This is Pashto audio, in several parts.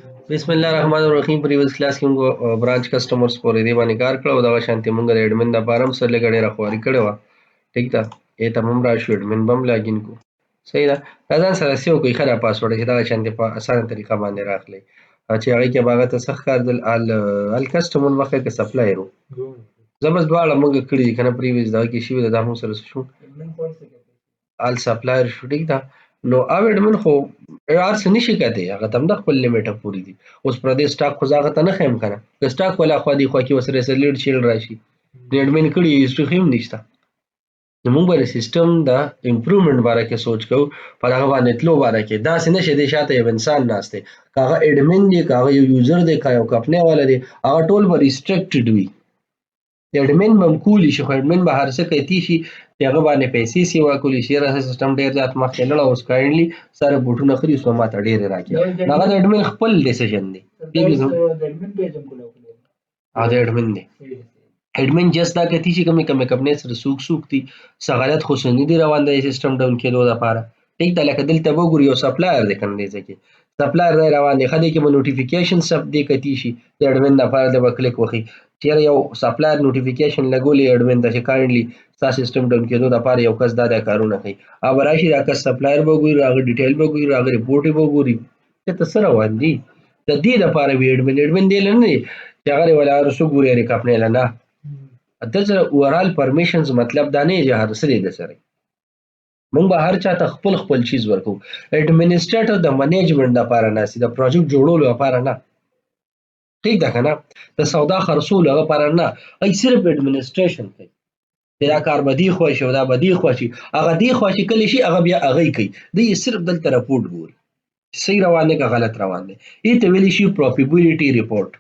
بسم الله الرحمن الرحیم. پریویس کلاس کې موږ برانچ کسٹمرز پورې دی باندې کار کړو. دغه شانتي موږ د اډمن د لپاره هم سره لږه ډېره خواري کړې وه. ټیک ده، ای ته هم راشو اډمن به هم لاګین کړو. صحیح ده. دا ځان سره سیو کوئ ښه ده پاسورډ چې دغه شانتي په اسانه طریقه باندې راخلئ چې هغې کې به هغه ته څه ښکارېدل ال کسټمر مخکې که سپلایر و. زه بس دواړه موږ کړي دي که نه پریویس دغه کې شوي ده دا موږ سره څه شو ال سپلایر شو. ټیک ده. نو او اډمن خو هر څه نشي کتی، هغه ته هم د خپل لیمیټه پورې دي. اوس پردې سټاک خو زه هغه ته نه ښیم که نه، که سټاک والا خوا دې خوا کې ورسره سلیډ شیل راشي د اډمن کړي هسټري خو هم نشته. نو موږ به د سیسټم د امپروومنټ باره کې سوچ کوو، په دغه باندې تلو باره کې. داسې نه شي دی شاته یو انسان ناست دی، که هغه اډمن دی که هغه یو یوزر دی که یو کمپنۍ والا دی، هغه ټول به ریسټرکټډ وي. اډمن به هم کولی شي خو اډمن به هر څه کولی شي چې هغه باندې پیسې سیوا کولی شي. یاره سیسټم ډېر زیات مخکې لاړه، اوس کاینډلي ستا رپورټونه ښه دي، څو ماته ډېرې راکړي. نو هغه د اډمن خپل ډیسیژن دی. هغه د اډمن دی. اډمن جست دا کوي چې کومې کمپنۍ سره څوک دي، څه غلط خو څه نه دي روان دی سیسټم ډاون کېدو دپاره. ټیک ده. لکه دلته به وګورو یو سپلایر دی که نه دی ځای کې سپلایر دی روان دی، ښه دی کې به نوټیفیکیشن سب دی کتی شي د اډمن دپاره دی به کلیک وکړي چې یاره یو سپلایر نوټیفیکیشن لګولی اډمن ته چې کاینډلي ستا سیسټم ډاون کېدو دپاره یو کس دا کارونه کوي. او به راشي دا کس سپلایر به وګوري، هغه ډیټیل به وګوري، هغه ریپورټ یې به وګوري چې ته څه روان دي. د دې دپاره وي اډمن دې له نه دی چې هغه ولې هر څه ګوري هرې کمپنۍ له نه. دلته اوورال پرمیشنز مطلب دا نه چې هر څه دی د سره موږ به هر چاته خپل چیز ورکو. اډمنسټریټر د منیجمنټ دپاره ناستي، د پروجیکټ جوړولو لپاره نه. ټیک ده که نه، د سودا خرڅولو لپاره نه، ای صرف اډمنسټریشن کوي چې دا کار به دې خوا شي او دا به دې خوا شي، هغه دې خوا چې کلی شي هغه بیا هغه کوي. دوی صرف دلته رپورټ ګوري صحیح روان دی که غلط روان دی. دې ته ویلی شي پروبیبلیټي رپورټ.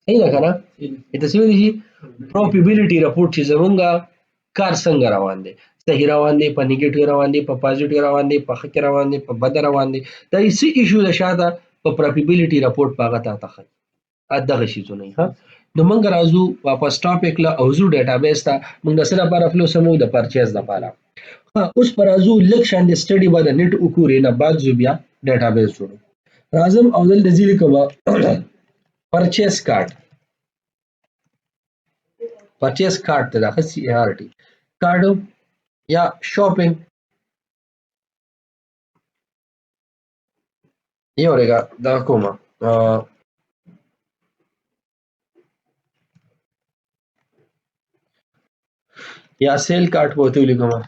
صحیح ده که نه، دې ته څه ویلی شي پروبیبلیټي رپورټ چې زمونږ کار څنګه روان دی، صحیح روان دی، په نیګیټیو روان دی، په پازیټیو روان دی، په ښه کې روان دی، په بده روان دی. دا څه ایشو ده شاته په پروبیبلیټي رپورټ په هغه تا ته ښایي دغه شیزونه یې. نو موږ راځو واپس ټاپک له او ځو ډیټابیس ته. موږ د څه لپاره فلو سمو د پرچیز لپاره. اوس په راځو لږ شاندې سټډي به د نیټ وکورې نه بعد زه بیا ډیټابیس جوړوم. راځم او دلته ځي لیکمه پرچیز کارت. پرچیز کارت ته دا ښه CART کارت یا شاپینګ یو ریګه دا کومه یا سیل کارت به ورته ولیکمه.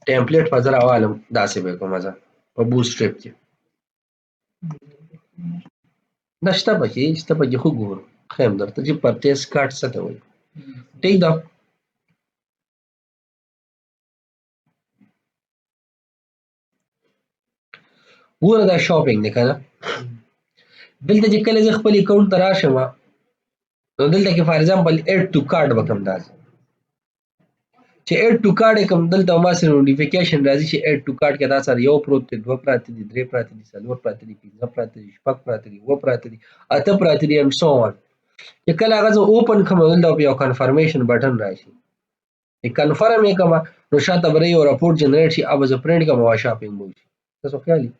ټیمپلیټ به زه راوالم داسې به یې کومه زه په بوټ سټریپ کې دا شته پکې خو ګورو ښیم درته چې پرچیز کارت څه ته وایي. ټیک ده. ګوره دا شاپینګ دی که نه، دلته چې کله زه خپل اکاونټ ته راشم نو دلته کې فار ایگزامپل ایډ ټو کارت به کوم داسې چې ایډ ټو کارت یې کوم دلته ما سره نوټیفیکیشن راځي چې ایډ ټو کارت کې دا سره یو پروت دی، دوه پراته دي، درې پراته دي، څلور پراته دي، پنځه پراته دي، شپږ پراته دي، اووه پراته دي، اته پراته دي اینډ سو آن. چې کله هغه زه اوپن کړم نو دلته یو کنفرمیشن بټن راشي، کنفرم یې کړم نو شاته به یو راپورټ جنریټ شي، هغه به زه پرنټ کړم او شاپینګ به وشي. تاسو خیال وي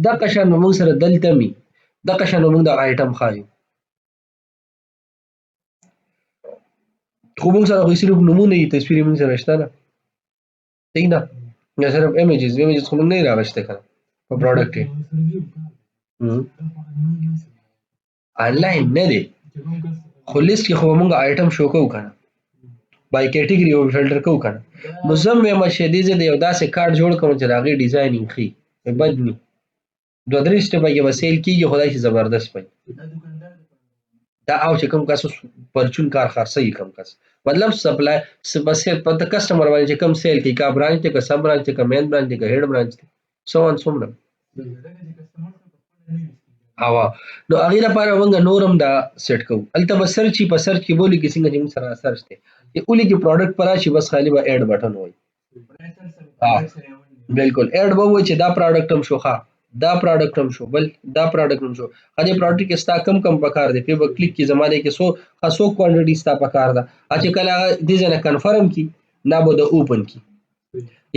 دغه شان به موږ سره دلته وي، دغه شان به موږ دغه آیټم ښایو خو موږ سره خو صرف نومونه یي، تصویر یې موږ سره شته نه. ٹھیک ده. یا صرف امیجز خو موږ نه یې راغشتی که نه په پروډکټ کې آنلاین نه دی خو لیست کې خو به موږ آیټم شو کوو که نه، بای کیټګري به فلټر کوو که نه. نو زه هم وایم چې دې زه د یو داسې کارت جوړ کړم چې د هغې ډیزاین یې ښي بد ني، دوه درې سټیپه کې به سیل کېږي خو داسې زبردست وي. دا او چې کوم کس پرچون کار خرڅوي کوم کس مطلب سپلای په کسټمر باندې چې کوم سیل کوي، کا برانچ دی که سب برانچ دی که مین برانچ دی که هیډ برانچ دی سو ان څومره نو هغې لپاره موږ نور هم دا سیټ کوو. هلته به سرچ وي، په سرچ کې به ولیکي څنګه چې موږ سره سرچ دی چې ولیکي پروډکټ په راشي بس خالي به ایډ بټن وایي. بالکل ایډ به وایي چې دا پروډکټ هم شو، ښه دا پروډکټ هم شو، بل دا پروډکټ هم شو، ښه دې پروډکټ کې ستا کم پکار دی پې به کلیک کړي زما دی کې څو کوانټټي ستا پکار ده، چې کله هغه دې ځای نه کنفرم کړي نه به د اوپن کړي.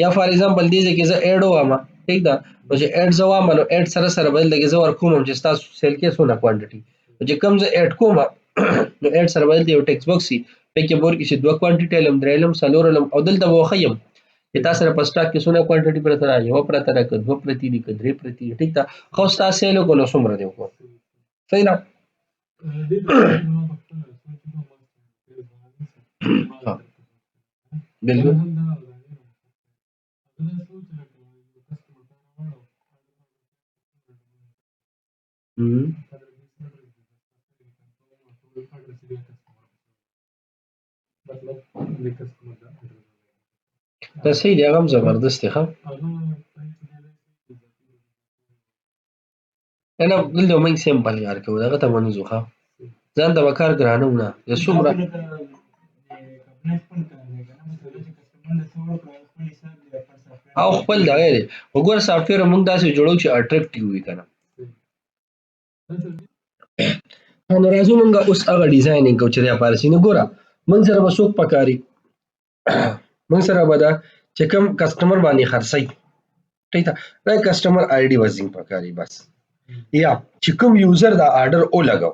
یا فار ایگزامپل دې ځای کې زه ایډ ووایم ٹھیک ده نو چې اډ زه وایم نو اډ سره سره به دلته زه ورکوم چې ستاسو سیل کې څونه کوانټیټي چې کوم زه اډ کوم نو اډ سره به دلته یو ټیکس باکس وي پکې به ورکړي چې دوه کوانټیټي علم درې علم څلور علم او دلته به وښیم چې تا سره په سټاک کې څونه کوانټیټي پرته ده یوه پرته ده که دوه پرتې دي که درې پرتې دي ټیک ده خو ستا سیل وکړو نو څومره دې وکړو صحیح ده ها، بالکل دا صحیح دی هغه هم زبردست دی ښه نه دلته موږ سیمپل کار کوو دغه ته ونیزو ښه ځان ته به کار ګرانه ونه چې څومره او خپل دغه دی وګوره سافټویر موږ داسې جوړو چې اټریکټیو وي که نه نو راځو موږ اوس هغه ډیزاینینګ کوو چې دپاره سي نو ګوره موږ سره به څوک پکاري موږ سره به ده چې کوم کسټمر باندې خرڅوي ټیک ده دا کسټمر آی ډي وزنګ پکاري بس یا چې کوم یوزر دا آرډر ولګاو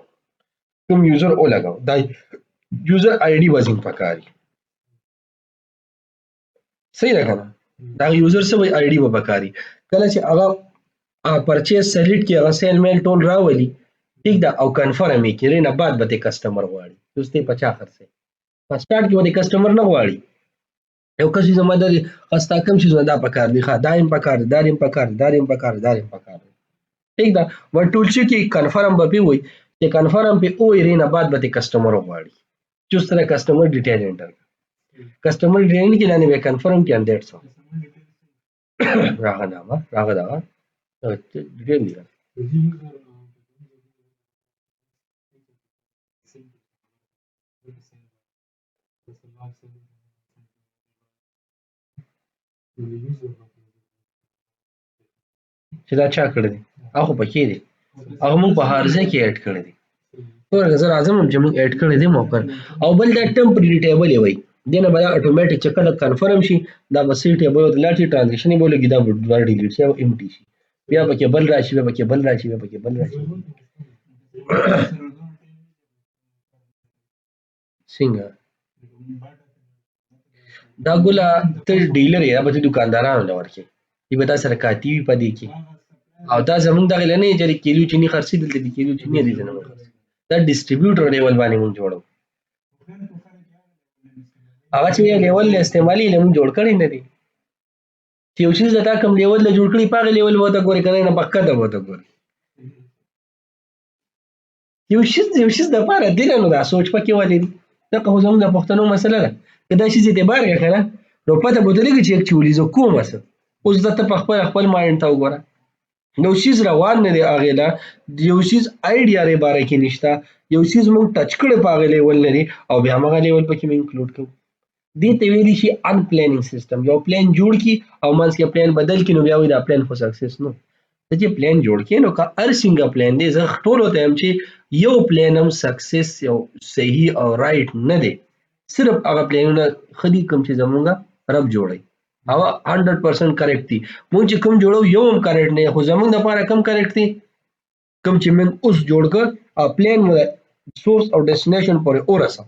کوم یوزر ولګاو دا یوزر آی ډي وزنګ پکاري صحیح ده که نه دا یوزر څه وایي آی ډي به پکاري کله چې هغه پرچیز سلیټ کې هغه سیل میل ټول راولي ټیک ده او کنفرم یې کړي نه بعد به ته کسټمر غواړي چې اوس ته په چا خرڅوي په سټارټ کې به د کسټمر نه غواړي یو کس زما د ستا کوم شیزونه دا پکار دي ښه دا هم پکار دی دا هم پکار دی دا هم پکار دی دا هم پکار دی ٹھیک ده ور ټول شي کې کنفرم به پې وایي چې کنفرم پې ووایي نه بعد به ته کسټمر وغواړي چې اوس سره کسټمر ډیټیل انټر کسټمر ډیټیل کې لاندې به کنفرم کې اندیټ سو راغه نامه راغه دا ډیټیل دی چې دا چا کړی دی هغه پکې دی هغه موږ په هر ځای کې اډ کړی دی ورګه زه راځم چې موږ اډ کړی دی موقع او بل دا ټمپرری ټیبل وي دینه به دا اتوماتیک چې کله کنفرم شي دا به سی ټیبل د لاټي ټرانزیکشن به لګي دا به دوه ډیلیټ شي او امټي شي بیا پکې بل راشي بیا پکې بل راشي بیا پکې بل راشي څنګه دا ګوله ته ډیلر یې دا به ته دکاندارانو له ورکې دی به تا سره کاتي وي په دې کې او دا زمونږ دغه نه چې کیلو چینی خرڅي دلته د کیلو چینی دي نه خرڅي دا ډیسټریبیوټر لیول باندې مونږ جوړو هغه چې لیول له استعمالي له مونږ جوړ کړی نه دی چې یو چیز دا کوم لیول له جوړ کړی پاغه لیول وته ګوري کنه نه پکا ده وته ګوري یو شیز د پاره دی نو دا سوچ پکې ولې دا که زموږ د پښتنو مسله ده که دا شیز دې بار کنه نو پته به درېږي چې چولی زه کوم څه اوس دته په خپل مایند ته وګوره یو شیز روان نه دی هغې له یو شیز آیډیا یې باره کې نشته یو شیز مونږ ټچ کړی په هغې لیول لري او بیا همغه لیول پکې مونږ انکلوډ کوو دې ته ویلی شي ان پلانینګ سیستم یو پلان جوړ کړي او منځ کې پلان بدل کړي نو بیا وایي دا پلان خو سکسس نو ته چې پلان جوړ کړې نو که هر څنګه پلان دی زه ټولو ته یم چې یو پلان هم سکسس یو صحیح او رایټ نه دی صرف هغه پلانونه ښه دي کوم چې زمونږ رب جوړوي هغه 100% کریکټ دي مونږ چې کوم جوړو یو هم کریکټ نه خو زمونږ لپاره کم کریکټ دي کوم چې موږ اوس جوړ کړ او پلان مو سورس او ډیسټینیشن پورې ورسوم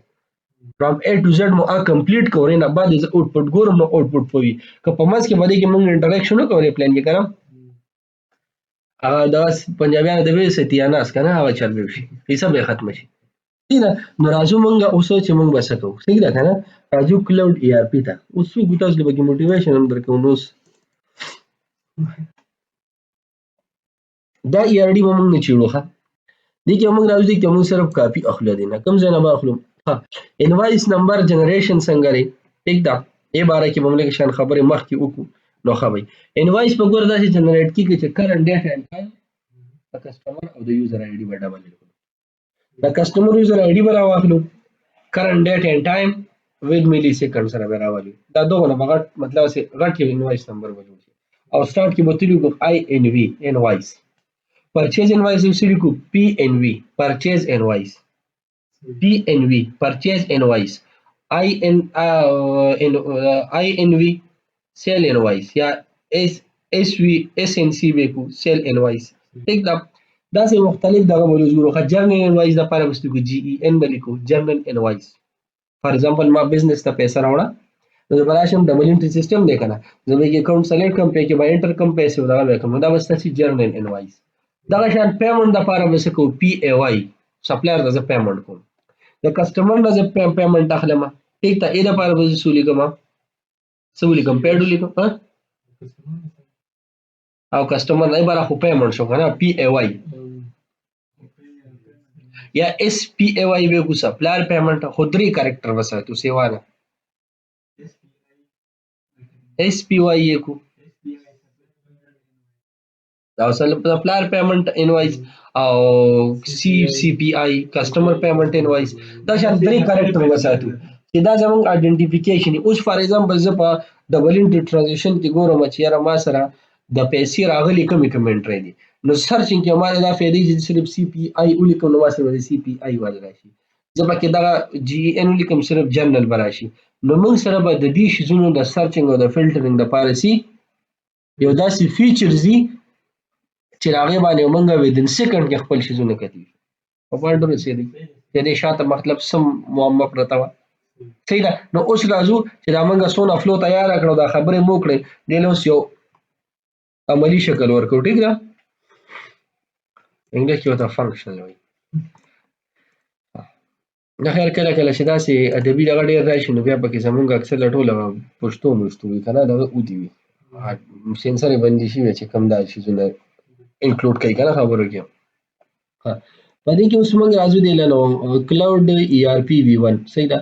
فرام A to Z مو کمپلیټ کوو نه بعد از آوټپوټ ګورم نو آوټپوټ پوي که په منځ کې باندې کې موږ انټریکشن وکړو پلان کې کړم هغه دا پنجابیانو د وی ستیاناس کنه هغه چل به شي حساب یې ختم شي نه نو راځو موږ اوس چې موږ بس کوو صحیح ده کنه راځو کلاود ای آر پی ته اوس څو تاسو لپاره موټیویشن هم درکوم نو دا ای آر ډي موږ نه چیړو ښه دې کې موږ راځو چې موږ صرف کاپی اخلو دي نه کوم ځای نه به اخلو ها انوایس نمبر جنریشن څنګه لري ټیک ده ای باره کې موږ شان خبره مخکې وکړو نو خبري انوایس په ګور داسې جنریټ کیږي چې کرنٹ ډیټ اینڈ ټایم د کسٹمر او د یوزر آی ډي به ډبل کړو د کسٹمر یوزر آی ډي به راواخلو کرنٹ ډیټ اینڈ ټایم with ملي سیکنډ سره به راولي دا دوه نه غټ مطلب چې غټ یو انوایس نمبر به جوړ شي او سٹارټ کې به تلو آی ان وی انوایس پرچیز انوایس یې کو پی ان وی پرچیز انوایس پی ان وی پرچیز انوایس آی ان وی سیل انوایس یا اس ان سی بیکو سیل انوایس ټیک دا داسې مختلف دغه مولوز ګورو خو جرنل انوایس د لپاره بس لیکو جی ای ان بلیکو جرنل انوایس فار ایگزامپل ما بزنس ته پیسې راوړه نو زه به راشم ډبل انټری سیستم دی که نه زه به یې اکاونټ سلیکټ کړم پې کې به انټر کړم پیسې به دغه به یې کړم نو دا به ستاسې جرنل انوایس دغه شان پیمنټ دپاره به څه کوو پی ای وای سپلایر ته زه پیمنټ کوم د کسټمر نه زه پیمنټ اخلم ټیک ده ای دپاره به زه څه ولیکم څه ولیکم پیډ ولیکم او کسټمر نه بره خو پیمنټ شو که نه پی ای وای یا اس پی ای وای به کو سپلایر پیمنٹ خو درې کریکټر وساتو سیوانه اس پی وای یې کو دا سپلایر پیمنٹ انوایس او سی پی آی کسٹمر پیمنٹ انوایس دا شان درې کریکټر وساتو چې دا زموږ آیډنټیفیکیشن اوس فار ایگزامپل زه په ډبل انټری ټرانزیکشن کې ګورم چې یاره ما سره د پیسې راغلي کومې انټری دي نو سرچینګ کې ما دا فایدې چې صرف سی پی آی ولیکم نو ما سره د سی پی آی والا راشي زه پکې دغه جی ان ولیکم صرف جنرال به راشي نو موږ سره به د دې شیزونو د سرچینګ او د فلټرینګ دپاره سي یو داسې فیچرز دي چې د هغې باندې موږ ودین سیکنډ کې خپل شیزونه کتي په پوینټ ورسېدی د دې شاته مطلب څه معما پرته وه صحیح ده نو اوس راځو چې دا موږ څونه فلو تیاره کړو دا خبرې مو کړې دې له اوس یو عملي شکل ورکړو ټیک ده انګلیش کې ورته فنکشنل وایي د خیر کله کله چې داسې ادبي دغه ډېر راشي نو بیا پکې زمونږ اکثر ټوله پښتو مشتو وي که نه دغه اودي وي سینسر یې بندي شوي چې کوم دا چیزونه انکلوډ کوي که نه خبرو کې په دې کې اوس موږ راځو دی له نو کلاوډ ای آر پی وی 1 صحیح ده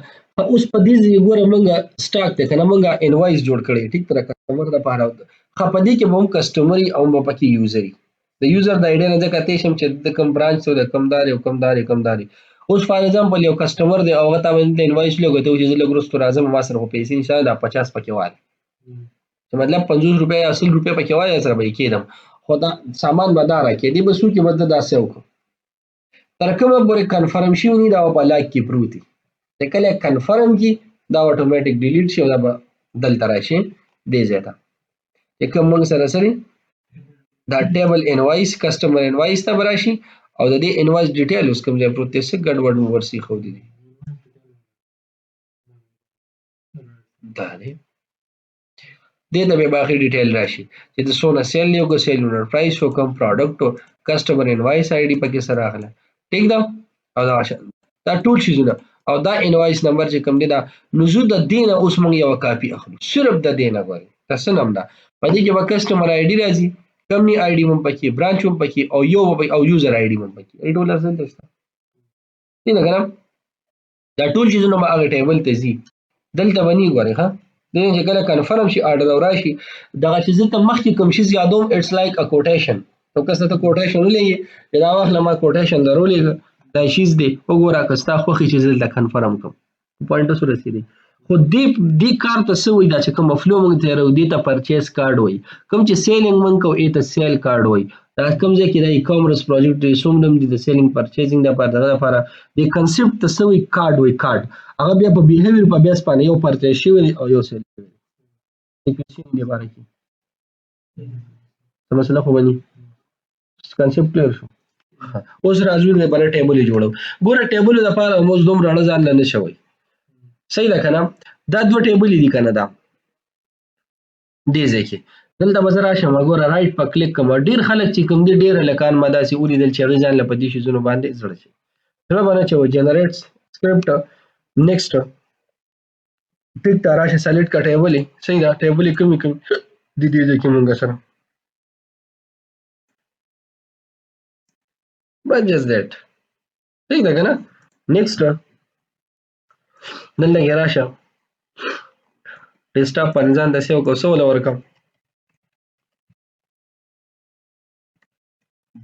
اوس په دې ځای ګوره موږ سټاک دی که نه موږ انوایس جوړ کړی ټیک ده د کسټمر دپاره ښه په دې کې به هم کسټمر او به پکې یوزر د یوزر د ایډیا نه ځکه کتی شم چې د کوم برانچ ته د کوم داري او کوم داري کوم داري اوس فار ایگزامپل یو کسټمر دی او هغه ته باندې انوایس لګوي ته چې زه لږ وروسته راځم ما سره خو پیسې نشته دا 50 پکې واله چې مطلب 50 روپۍ یا 100 روپۍ پکې واله سره به یې کېدم خو دا سامان به دا راکړي دې به څو کې به ده داسې وکړو تر کومه پورې کنفرم شوي نه دا به په لاک کې پروت وي چې کله کنفرم کړي دا اتوماتیک ډیلیټ شي او دا به دلته راشي دې ځای ته چې کوم موږ سره سره دا ټیبل انوایس کسټمر انوایس ته به راشي او د دې انوایس ډیټیل اوس کوم ځای پروت دی څه ګډوډ مو ورسېښودي دي دا دی دې ته به باقي ډیټیل راشي چې د څونه سیل یو که سیل یونټ پرایس وکړم پروډکټ کسټمر انوایس آی ډي پکې سره راغله ټیک ده او دا ټول شیزونه او دا انوایس نمبر چې کوم دی دا نو زه د دې نه اوس موږ یوه کاپي اخلو صرف د دې نه ګورئ دا څه نوم ده په دې کې به کسټمر آی ډي راځي کمپني آی ډي هم پکې برانچ هم پکې او یوزر آی ډي هم پکې ای ډول دلته شته دی نه که نه دا ټول چیزونه به هغه ټیبل ته ځي دلته به نه ګورئ ښه دې چې کله کنفرم شي آرډر او راشي دغه چې زه ته مخکې کوم شیز یادوم اټس لایک ا کوټیشن نو که ته کوټیشن ولېږې چې دا واخله ما کوټیشن در ولېږه دا شیز دی وګوره که ستا خوښې چې زه دلته کنفرم کړم پوینټ اوس ورسېدی خو دې کار ته څه وایي دا چې کوم فلو موږ تېروو دې ته پرچیز کارډ وایي کوم چې سیلینګ موږ کوو ای ته سیل کارډ وایي دا کوم ځای کې د ای کامرس پروجیکټ دی څومره هم دي د سیلینګ پرچیزینګ دپاره دغه دپاره دې کنسپټ ته څه وایي کارډ وایي کارډ هغه بیا په بیهیویر په بیس باندې یو پرچیز شوی دی او یو سیل شوی دی سیکوینسینګ دې باره کې څه مسله خو به ني کنسپټ کلیر شو اوس راځو د بل ټیبل جوړو ګوره ټیبل لپاره موږ دومره رڼا ځان نه شوی صحیح ده کنه دا دوه ټیبل دي کنه دا دې ځای کې دلته به زه راشم ګوره رایټ په کلیک کوم ډېر خلک چې کوم دي ډېر هلکان ما داسې ولیدل چې هغوی ځان له په دې شیزونو باندې زړه شي زړه به نه چې جنریټ سکرپټ نیکسټ ټیک ته راشه سلیکټ کا ټیبل صحیح ده ټیبل کومې د دې ځای کې مونږ سره بس جس دیټ ٹھیک ده کنه نیکسټ دلته کې راشه ډیسکټاپ باندې ځان داسې وکړو څه وله ورکړم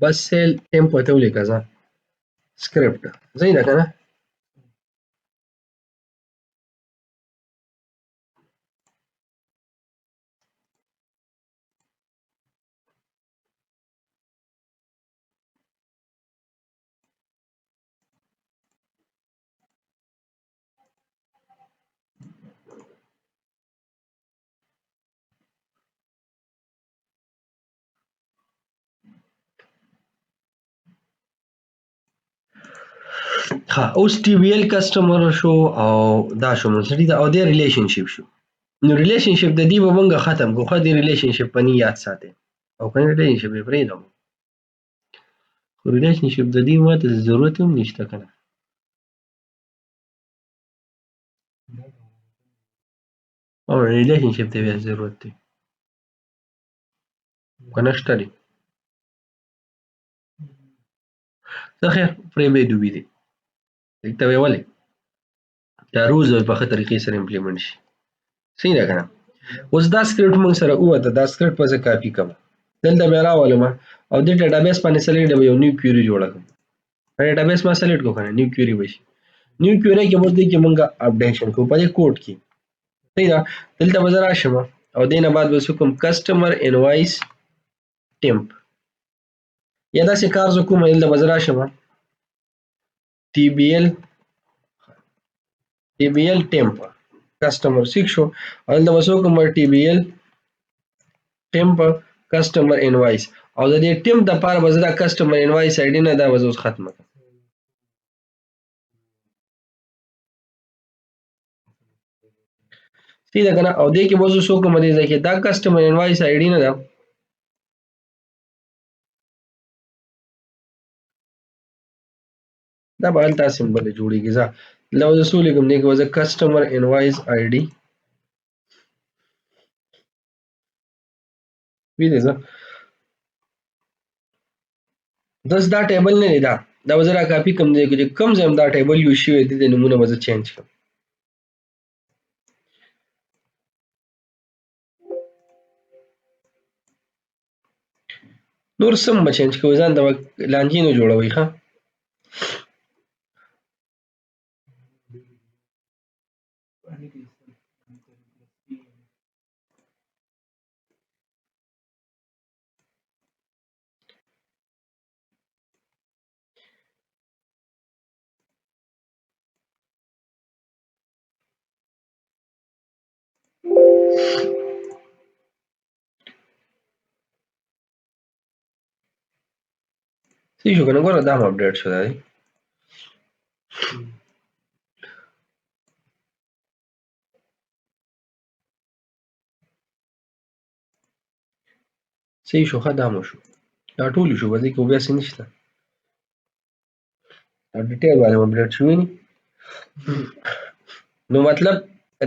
بس سیل ټیمپو ته ولیکه ځه سکرپټ صحیح ده کنه ها اوس ټي وی ال کسٹمر شو او دا شو منسټي دا او د ریلیشنشپ شو نو ریلیشنشپ د دې به مونږه ختم کو خو د ریلیشنشپ پنی یاد ساتي او کنه ریلیشنشپ یې پرې نو خو ریلیشنشپ د دې ماته ضرورت هم نشته کنه او ریلیشنشپ ته بیا ضرورت دی کنه شته دی څه خیر پرې به دوی دی ته ویولې دا روز په خطر طریقې سره امپلیمنٹ شي صحیح ده کنه اوس دا سکرپټ موږ سره وته دا سکرپټ په ځای کاپی کوم دلته بیا راولم او د ډیټابیس باندې سلیکټ یو نیو کویری جوړ کړم ډیټابیس ما سلیکټ کو کنه نیو کویری وشي نیو کویری کې مو دې کې مونږه اپډیشن کو په دې کوډ کې صحیح ده دلته به زه راشم او دینه بعد به کوم کسٹمر انوایس ټیمپ یا داسې کار زه کوم دلته به زه راشم ټي بی ال ټیمپ کسٹمر 6 شو او دلته به کوم ټي بی ال ټیمپ کسٹمر انوایس او د دې ټیمپ د پاره به زه دا کسٹمر انوایس آی ډی نه دا به اوس ختمه کړم صحیح ده کنه او دې کې به زه څوک کوم دې ځکه دا کسٹمر انوایس آی ډی نه ده دا به هلته سمبل جوړیږي ځه لو زه څو لیکم دې کې به زه کسٹمر انوایس آی ډی وینې ځه داس دا ټیبل نه دی دا به زه را کاپي کوم دی چې کوم ځای هم دا ټیبل یوز شوی دی د نمونه به زه چینج کړم نور سم به چینج کوئ ځان ته به لانجې نه جوړوئ ښه صحیح شو کنه ګوره دا هم اپډیټ شو دی صحیح شو ښه دا مو شو دا ټول شو به دې کې بیا څه نشته دا ډیټیل باندې اپډیټ شوی نه نو مطلب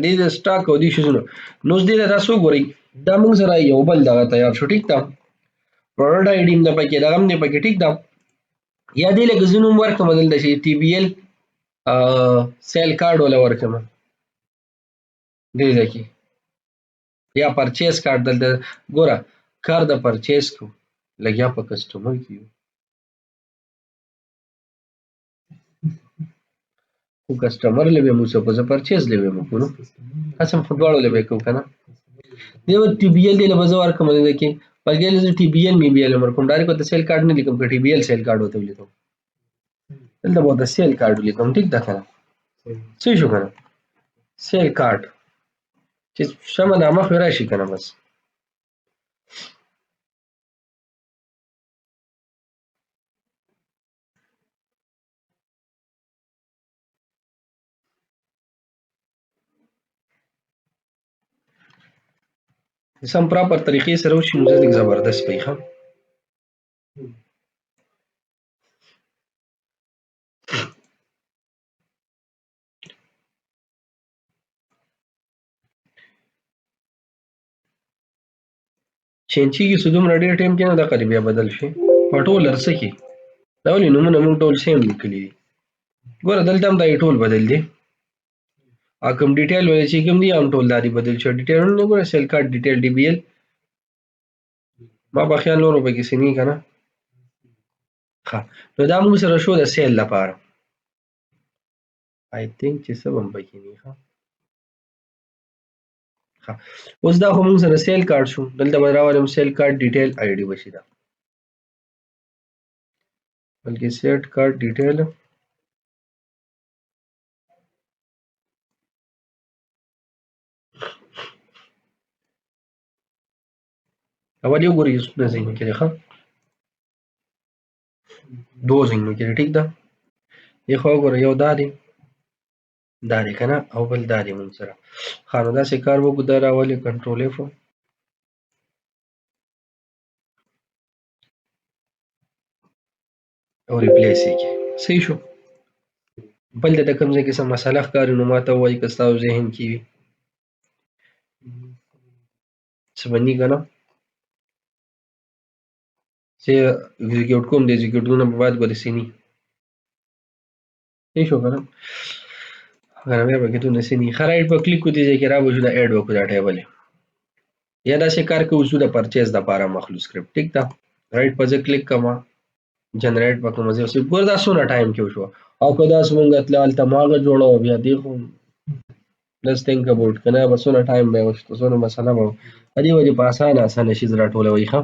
دې د سټاک او دې شیزونو نو اوس دې ته تاسو وګورئ دا موږ سره یو بل دغه تیار شو ټیک ده پروډکټ آی ډي هم ده پکې دغه هم دی پکې ټیک ده یا دې لکه زه نوم ورکړم دلته چې ټي بي ال سیل کارډ ولا ورکړم دې ځای کې یا پرچیز کارت دلته ګوره کار د پرچیز کو لګیا په کسٹمر کې خو کسٹمر لوي مو څه په پرچیز لوي مو کو قسم په دواړو لوي کو کنه دیو ټي بي ال دی له بازار کوم دی کې بلکې له ټي بي ال می بي ال مرکم ډایرکټ د سیل کارت نه لیکم په ټي بي ال سیل کارت وته لیکم دلته به د سیل کارت لیکم ټیک ده کنه څه شو کنه سیل کارت چې شمه د مخ راشي کنه بس سم پراپر طریقې سره وشي نو زه زبردست پي ښه چینچي کې څه دومره ډېر ټایم کې نه دغه بیا بدل شي په ټول هر څه کې دا ولې نومونه موږ ټول سیم لیکلي دي ګوره دلته هم دا ټول بدل دي کوم ډیټیل ولې چې کوم دي هم ټول دادي بدل شو ډیټیل نه ګوره سیل کارت ډیټیل ډي بي ال ما په خیال نورو پکې څه نه کنه ښه نو دا موږ سره شو د سیل لپاره آی تھنک چې څه هم پکې نه ښه اوس دا خو موږ سره سیل کارت شو دلته به راولم سیل کارت ډیټیل آی ډي بشي دا بلکې سیل کارت ډیټیل اول یو ګورئ څونه ځایونه کې دی ښه دوه ځایونه کې دی ټیک ده یو خو وګوره یو دا دی که نه او بل دا دی مونږ سره ښه نو داسې کار وکړو دا راولې کنټرول اف او ریپلیس یې کړي صحیح شو بل د کوم ځای کې څه مسله ښکاري نو ماته ووایي که ستاسو ذهن کې وي څه بندي که نه چې اگزیکیوټ کوم د اگزیکیوټ نه په بعد به داسې نه صحیح شو که نه کنه بیا به کېدو داسې نه ښه رایټ به کلیک کړو دې ځای کې رابوځو دا ایډ وکړو دا ټیبل یا داسې کار کوو چې د پرچیز دپاره مخلو سکرپټ ټیک ده رایټ په ځای کلیک کومه جنریټ په کومه ځای اوسې ګوره دا څونه ټایم کې وشوه او که داسې مونږ تله هلته مالګه جوړوه بیا دې خو let's think about که نه به څونه ټایم به یې وشته څونه مسله به وه په دې وجې په اسانه شیز راټولوئ ښه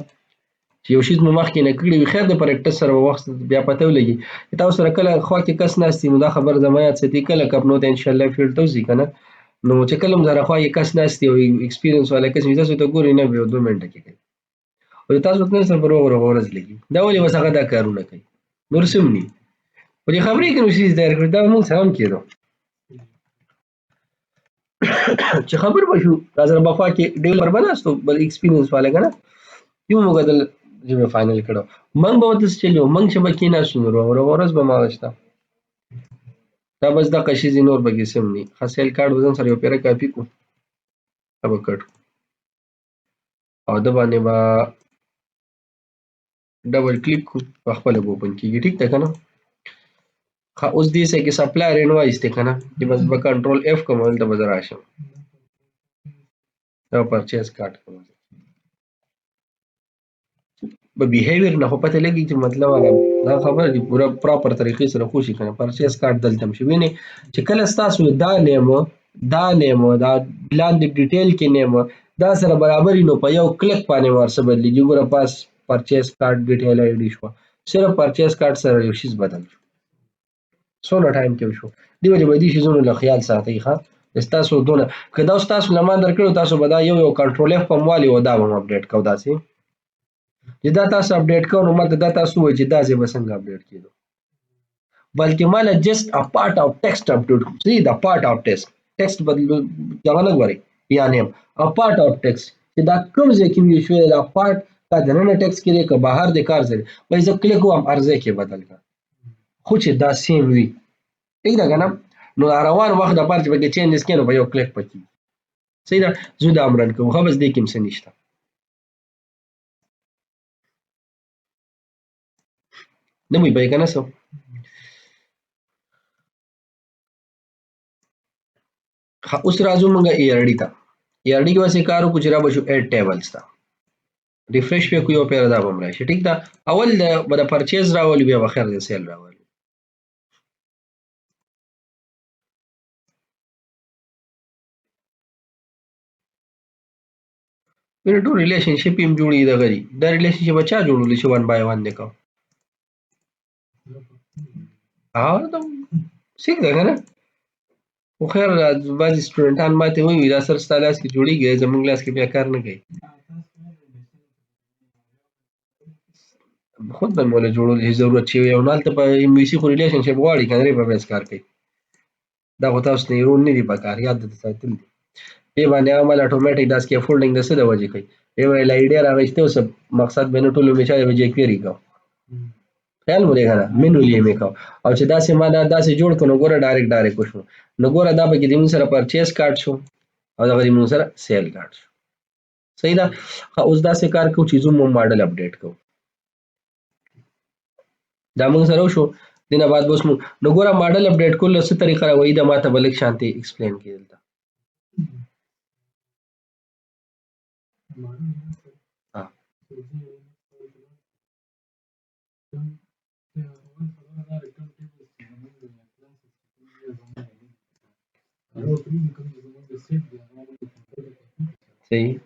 چې یو شیز مو مخکې نه کړي وي خیر د پریکټس سره به وخت بیا پته ولګي چې تاسو سره کله خوا کې کس ناست وي نو دا خبره زما یاد ساتي کله کپنو ته انشاءالله فیلډ ته وځي که نه نو چې کله مو سره خوا کې کس ناست وي او ایکسپیرینس والا کس وي تاسو ته ګوري نه به یو 2 منټه کې کوي او تاسو ته سره په روغ ورځ لګي دا ولې بس هغه دا کارونه کوي نور څه هم نه خو دې خبرې کې نو شیز تیار کړي دا مونږ سره هم کېدو چې خبر به شو را سره به خوا کې ډیولپر به ناست و بل ایکسپیرینس والا که نه یو موږ دل چې به فاینل کړو موږ به ورته څه چلي وو موږ چې به کېناستو نو روغ ورځ به هماغه شته دا بس دغه شیزې نور پکې څه هم نه ښه سیل کارډ به ځان سره یو پیره کاپي کړو دا به کټ او ده باندې به ډبل کلیک کړو په خپله به اوپن کېږي ټیک ده که نه ښه اوس دې ځای کې سپلایر انوایس دی که نه چې بس به کنټرول اف کوم هلته به زه راشم دا پرچیز کارډ کوم به بیهیویر نه خو پته لګي چې مطلب هغه دا خبره دي پوره پراپر طریقې سره خو شي که نه پرچیز کارډ دلته هم شي وینې چې کله ستاسو دا نیم دا لاندې ډیټیل کې نیم دا سره برابر وي نو په یو کلیک باندې ورسه بدلېږي ګوره پاس پرچیز کارډ ډیټیل آی ډي شوه صرف پرچیز کارډ سره یو شیز بدل شو څونه ټایم کې وشو دې وجې به دې شیزونو له خیال ساتئ ښه ستاسو دونه که دا اوس تاسو له ما درکړو تاسو به دا یو کنټرول اف په موالي او دا به م اپډیټ کوو داسې چې دا تاسو اپډیټ کوو نو ماته دا تاسو ووایي چې دا ځای به څنګه اپډیټ کېدو بلکې ما له جسټ ا پارټ آف ټیکسټ اپډیټ سی دا پارټ آف ټیکسټ بدلو دغه نه ګورئ یا نیم ا پارټ آف ټیکسټ چې دا کوم ځای کې وي شوی دا پارټ کا دننه ټیکسټ کې دی که بهر د کار ځای وایي زه کلیک وهم هر ځای کې بدل کړه خو چې دا سیم وي ٹھیک ده که نه نو روان وخت دپاره چې پکې چینجز کړي نو په یو کلیک پکې صحیح ده زه دا هم رن کوم ښه بس دې کې هم څه نشته نه مو پوهېږي که نه څه ښه اوس راځو موږ ای آر ډي ته ای آر ډي کې بس یې کار وکړو چې را به شو ایډ ټیبلز ته ریفریش پې کړو یو پیره دا به هم راشي ټیک ده اول به د پرچیز راولي بیا به خیر د سیل راولي وینې ټول ریلیشنشپ یې هم جوړي دغه دي دا ریلیشنشپ به چا جوړولی چې 1 by 1 دی که دا ټیک ده که نه خو خیر بعضې سټوډنټان ماته وایي دا سر ستا لاس کې جوړېږي زموږ لاس کې بیا کار نه کوي خود به مې له جوړولو هېڅ ضرورت چې وي او نو هلته په ایم وي سي خو ریلیشنشپ غواړي که نه دی په بیس کار کوي دا خو تاسو ته ایرون نه دي په کار یاد درته ساتل دي دې باندې عمل اټومیټک دا سکیفولډینګ د څه د وجې کوي یو ویل آیډیا راغېستی اوس مقصد به نه ټول همیشه د وجې کویري کوو خیال مو دی که نه مینولي یې مې کوو او چې داسې ما دا داسې جوړ کړو نو ګوره ډایرکټ وشو نو ګوره دا پکې زموږ سره پرچیز کارډ شو او دغه زموږ سره سیل کارډ شو صحیح ده اوس داسې کار کوو چې زوم ماډل اپډیټ کوو دا موږ سره وشو دې نه بعد به اوس موږ نو ګوره ماډل اپډیټ کولو څه طریقه راوایي دا ماته به لږ شانتې ایکسپلین کړي دلته صحیح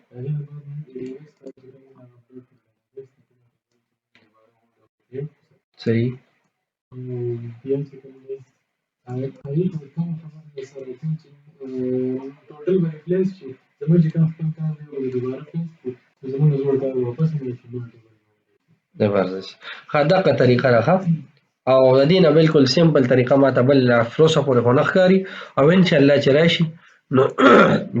صحیح زبردست ښه دغه طریقه ده ښه او د دې نه بالکل سمپل طریقه ماته بل فروسه پورې خو نه ښکاري او انشاءالله چې راشي نو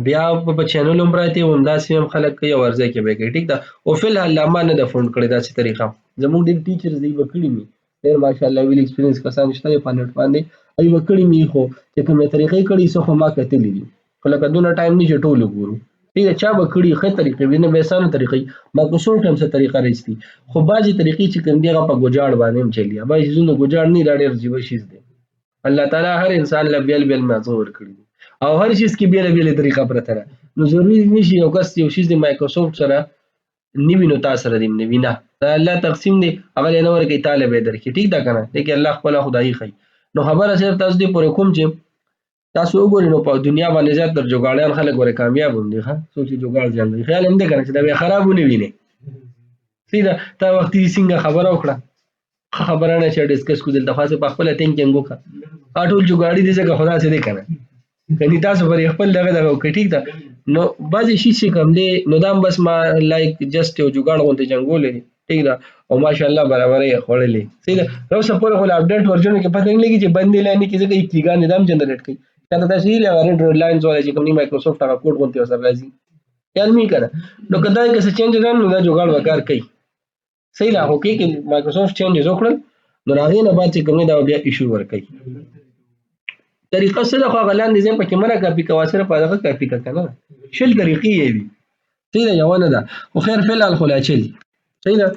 بیا په چینل هم پراته وي همداسې هم خلک کوي او ورځی کې به یې کوي ټیک ده خو فی الحال لا ما نه ده فونډ کړې داسې طریقه زموږ ډېر ټیچرز دوی به کړي وي ډېر ماشاءالله ویل ایکسپیرینس کسان شته دي په نټ باندې هغوی به کړي وي خو چې کومې طریقې کړي څه خو ما کتلي دي خو لکه دونه ټایم نه چې ټول وګورو ٹھیک ہے چا به کړي ښه طریقې وي نه به اسانه طریقې مایکروسافټ هم څه طریقه راوستي خو بعضې طریقې چې کوم دي هغه په ګوجاړ باندې هم چلي بعضې څیزونه ګوجاړ نه دي دا ډېر عجیبه شیز دی الله تعالی هر انسان له بیل بیل مغزه ورکړي دي او هر شیز کې بیله بیله طریقه پرته ده نو ضروري نشي یو کس یو شیز د مایکروسافټ سره نیوي نو تا سره دې هم نه وي نه دا الله تقسیم دی هغه یې نه ورکوي تا له به یې درکړي ټیک ده که نه دی کې الله خپله خدایي ښایي نو خبره صرف تاسو دې پورې کوم چې تاسو وګورئ نو په دنیا باندې زیاتره جوګاړیان خلک ورې کامیاب هم دي ښه څوک چې جوګاړ ځان لري خیال هم دی که نه چې دا بیا خراب ونه وینې سیده تا وختي څنګه خبره وکړه ښه خبره نه چې ډسکس کړو دلته خاصه په خپله تینکینګ وکړه ټول جوګاړي دي ځکه خو داسې دی که نه کني تاسو پرې خپل دغه وکړئ ټیک ده نو بعضې شي چې کوم دی نو دا هم بس ما لایک جسټ یو جوګاړ غوندې جنګولی دی ټیک ده او ماشاءالله برابرۍ یې خوړلې صحیح ده اوسه پورې خو له اپډیټ ورژنو کې پته نه لګي چې بندې لاینې کې ځکه کیګانې دا هم جنریټ کوي که ته داسې ویلې هغه ریډ لاینز والا چې کوم دی مایکروسافټ هغه کوډ غوندې ورسره راځي خیال مې که نه نو که دا که څه چینج راغلی نو دا جوګاړ به کار کوي صحیح ده خو کې مایکروسافټ چینجز وکړل نو د هغې نه بعد چې کوم دی دا بیا ایشو ورکوي طریقه څه ده خو هغه لاندې ځای پکې مه را کاپي کوه صرف هغه کاپي کړه که نه شل طریقې یې دي صحیح ده یوه نه ده خو خیر فی الحال خو لا چل صحیح ده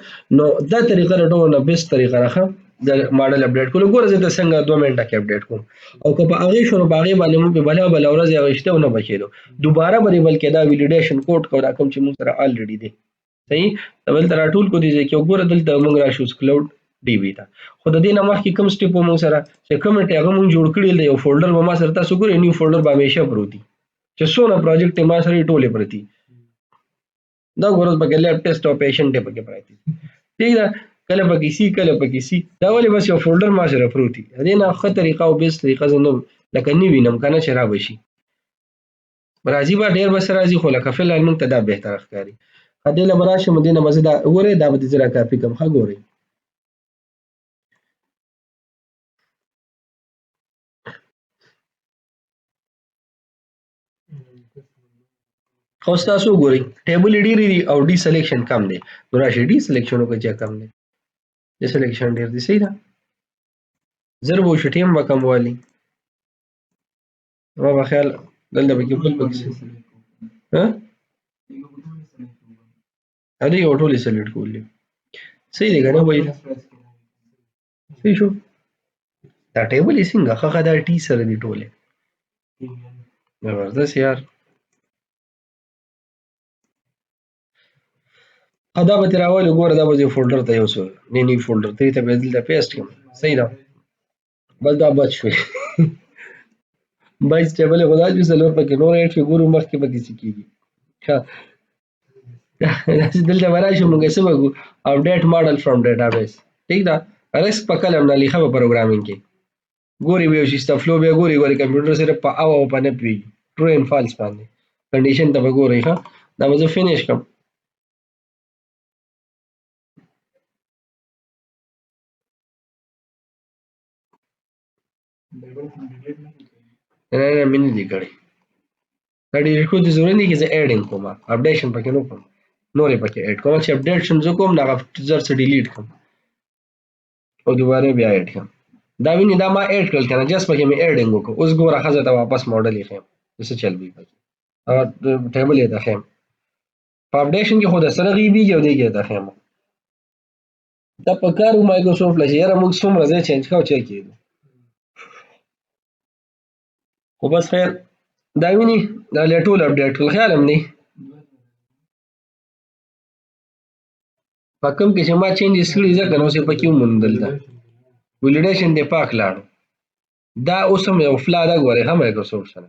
نو دا طریقه د ټولو نه بیسټ طریقه ده ښه د ماډل اپډیټ کولو ګوره زه ته څنګه 2 منټه کې اپډیټ کوم او که په هغې شو نو په هغې باندې مونږ بله بله ورځ هغه شته او نه بچېدو دوباره به دې بلکې دا ویلیډیشن کوډ کوو دا کوم چې مونږ سره الریډي دی صحیح د بلته راټول کړو دې ځای کې وګوره دلته مونږ راشو کلاوډ ډي بي ته خو د دې نه مخکې کوم سټیپ مونږ سره چې کوم هغه مونږ جوړ کړي دی یو فولډر به ما سره تاسو ګورئ نیو فولډر به همیشه پروت وي چې څونه پروجیکټ یې ما سره یې ټولې پرتې دا ګوره پکې لیب ټیسټ او پیشنټ یې پکې پراته ٹھیک ده کله پکې سي کله پکې سي دا ولې بس یو فولډر ما سره پروت وي د دې نه ښه طریقه او بیسټ طریقه زه نه لکه نه وینم که نه چې را به شي راځي به ډېر به څه راځي خو لکه فی الحال مونږ ته دا بهتره ښکاري دې نه به راشم دې نه به زه دا وګورئ دا به دې زه را کاپي کړم ښه ګورئ خو تاسو وګورئ ټیبل ډېرې دي او ډي سلیکشن کم دی نو راشئ ډي سلیکشن وکړئ چې کم دی ډي سلیکشن ډېر دی صحیح ده زر به وشو ټیم به کم والي ما به خیال دلته پکې بل پکې هغې یو ټولې سلیکټ کول دي صحیح دی که نه وایي صحیح شو دا ټیبل یې څنګه ښه دا ټي سره دي ټولې زبردست یار دا به ترې راولي ګوره دا به زه فولډر ته یو څه نوي فولډر ته ته به دلته پیسټ کړم صحیح ده بس دا بچ شوی 22 ټیبل یې خو دا چې څلور پکې نور ایډ شوي ګورو مخکې پکې څه کېږي داسې دلته به راشو مونږ څه به ګورو اپډیټ ماډل فرام ډیټابیس ټیک ده رسک په کلم نه لیکه په پروګرامینګ کې ګوري به یو شي ستا فلو بیا ګوري کمپیوټر صرف په او او په نه پوهېږي ټرو اینډ فالس باندې کنډیشن ته به ګورئ ښه دا به زه فینش کړم نه نه مې نه دي کړی دا ډېر ښه د ضروري نه کې زه ایډینګ کوم اپډیشن پکې نه کوم نور یې پکې ایډ کوم چې اپډیشن زه کوم نو هغه زر څه ډیلیټ کړم او دوباره بیا ایډ کړم دا ویني دا ما ایډ کړل که نه جست پکې مې ایډینګ وکړو اوس ګوره ښځه ته واپس موډل یې ښیم څه چل وي پکې هغه ټیبل یې ته ښیم په اپډیشن کې خو د سره غیبېږي او دې کې یې ته ښیم دا په کار و مایکروسافټ له چې یاره موږ څومره ځای چینج کوو چې کېدو خو بس خیر دا ویني دا له ټول اپډیټ کړل خیال هم دی په کوم کې چې ما چینجز کړي ځکه نو اوس یې پکې وموندل ده ویلیډیشن دې پاک لاړو دا اوس هم یو فلا ده ګورئ ښه مایکروسافټ سره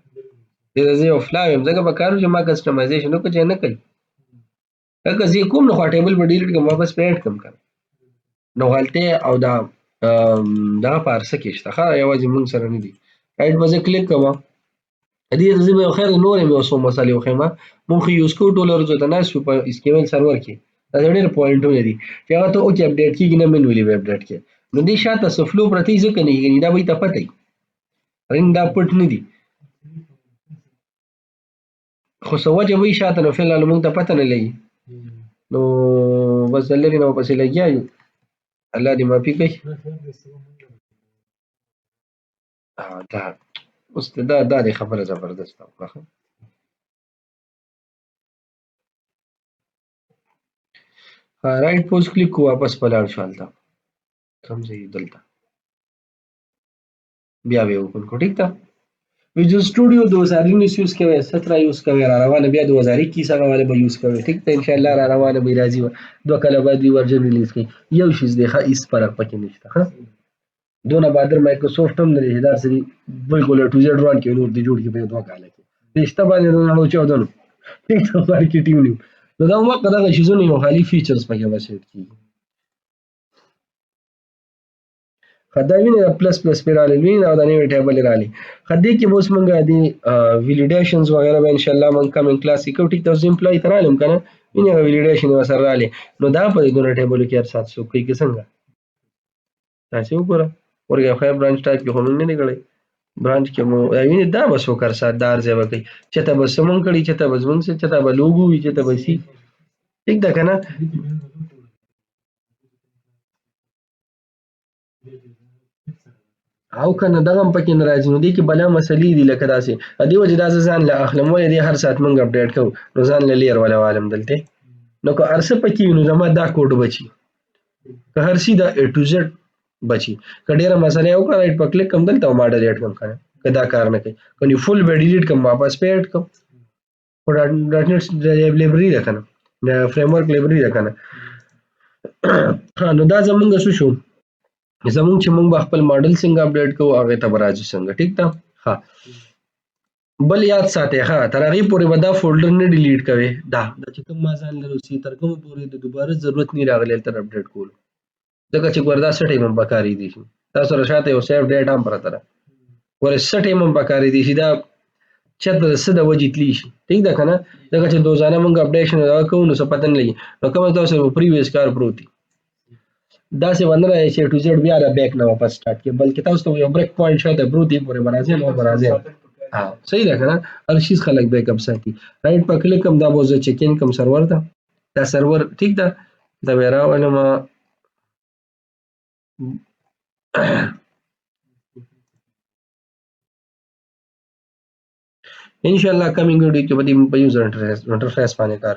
دې ته زه یو فلا ویم ځکه په کار چې ما کسټمایزیشن وکړو چې نه کوي لکه زه یې کوم نو خو ټیبل به ډیلیټ کړم واپس پې ایډ کړم که نو غلطۍ او دا دغه په هر څه کې شته ښه یوازې مونږ سره نه دي ایډ به زه کلیک کوم دې ته زه به یو خیر نور یې یو څو مسالې وښیم مونږ خو یوز کوو ټول ورځو ته ناست یو په اسکیمل سرور کې دا ډېر پوینټونه دي چې هغه ته اوکې اپډیټ کېږي نه مینولي به اپډیټ کړې نو دې شاته څه فلو پرتې ځکه نه کېږي دا به یې ته پته وي رنګ دا پټ نه دي خو څه وجه وي شاته نو فی الحال موږ ته پته نه لګي نو بس د لرې نه ورپسې لګیا یو الله دې معافي کوي دا اوس دا دې خبره زبردسته وکړه رائټ پوز کلیک کو واپس پلاړ شو هلته کوم ځای دلته بیا به اوپن کو ٹھیک था visual studio 2019 यूज کوي 17 یوز کوي را روانه بیا 2021 هغه والے به یوز کوي ٹھیک ته ان شاء الله را روانه به راځي دوه کله بعد وی ورژن ریلیز کوي یو شیز دی ښه هیڅ فرق پکې نشته ها دونه بادر مایکروسافټ هم لري دا سری بالکل ټو زیډ روان کې نور دی جوړ کې په دوه کاله کې رښتا باندې نو 14 ټیک ته مارکیټینګ نو دا وخت دغه شیزونه یو خالي فیچرز پکې وسیټ کیږي خدای ویني پلس پلس پر رالی ویني او د نیو ټیبل رالی خدای کې اوس مونږه دی ویلیډیشنز وغیرہ به ان شاء الله مونږ کمنګ کلاس کې ټیک ته امپلای تر علم کنه ویني ویلیډیشن وسره رالی نو دا په دې دوه ټیبل کې 700 کې څنګه تاسو وګوره ورګه خیر برانچ ټایپ کې هم نه نګړي برانچ کې مو ویني دا بس وکړ ساتدار ځای وکي چې ته بس مونږ کړي چې ته بس مونږ چې ته به لوګو چې ته به سي ټیک ده کنه او کنه دغه پکې ناراضي نو دي کې بلا مسلې دي لکه داسې ادي وجه داسې ځان له اخلم ولې دي هر سات مونږ اپډیټ کوو نو ځان له لیر ولا عالم دلته نو که ارسه پکې نو زما دا کوډ بچي که هر سي دا A to Z بچي که ډیره مسلې او کړه رائټ په کلیک کوم دلته ما ډیلیټ کوم کنه که دا کار نه کوي کني فول به ډیلیټ کوم واپس پیډ کوم ډاټ نت لایبرری ده کنه دا فریم ورک لایبرری ده کنه نو دا زمونږ څه شو زمونږ چې مونږ خپل ماډل څنګه اپډیټ کوو هغه ته راځي څنګه ټیک ده ها بل یاد ساتئ ها تر هغه پورې به دا فولډر نه ډیلیټ کوي دا چې کوم ما ځان لرو سي تر کوم پورې د دوباره ضرورت نه راغلی تر اپډیټ کول ځکه چې ګوردا سټ هم پکاري دي تاسو راشه یو سیف ډیټا هم پرته ده ور سټ هم پکاري دي چې دا چته د سده وجې تلی شي ټیک ده کنه ځکه چې دوزانه مونږ اپډیشن دا کوو نو څه پته نه لګي نو کوم تاسو په پریویس کار پروتي دا څه ونه راځي چې ټو زیډ بیا را بیک نه واپس سٹارټ کې بلکې تاسو ته یو بریک پوینټ شاته پروتي پورې برازي نو برازي ها صحیح ده کنه هر شي خلک بیک اپ ساتي رائټ په کلیک کوم دا بوزه چیک ان کوم سرور ده دا سرور ټیک ده دا ورا ولما ان شاء الله کمینګ ویډیو کې به د یوزر انټرفیس باندې کار